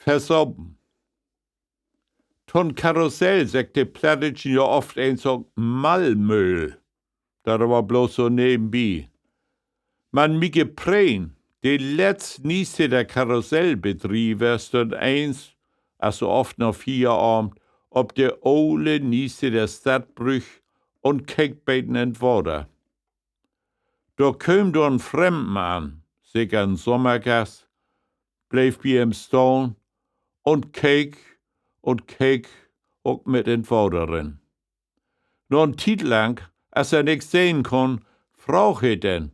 versobben. Ton Karussell sagt die Plattitschen ja oft ein so Malmüll. Das war bloß so nebenbei. Man mi geprän, die letzte Nieste der Karussellbetriebe stund eins, also oft noch 4 Abend, ob der ole Nieste der Stadtbrüch und keck bei den Entworder. Da köm do ein Fremden an, sicher ein Sommergast, bleef bei ihm stehen und keek auch mit Entworderin. Nur ein Tiet lang, als nix sehen kon, frag he denn,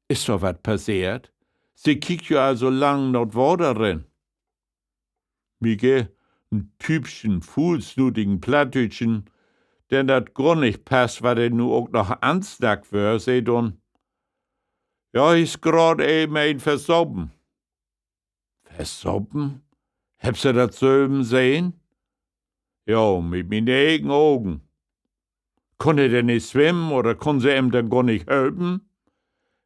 ist doch wat passiert? Sie kiekt ja also lang not Worderin. Mige, ein typischen, fuhlsnutigen Plattütchen, denn dat grund nicht passt, wat er nu auch noch ansnack wär, seht un. Ja, is grad eben ein versobben. Versobben? Hebst du dat söben sehen? Ja, mit meinen eigenen Augen. Konn er denn nicht schwimmen oder konn sie ihm dann gar nicht helfen?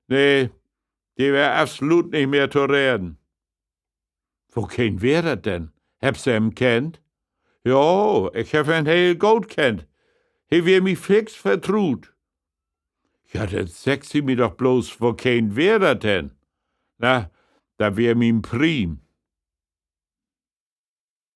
Nee, die wär absolut nicht mehr zu reden. Wo kein wär dat denn? Hebst du ihn kennt? Ja, ich hab ihn heel gut kennt. He wär mi fix vertrut. Ja, dann sagt sie mir doch bloß, wo kein wär dat denn? Na, da wär min Prim.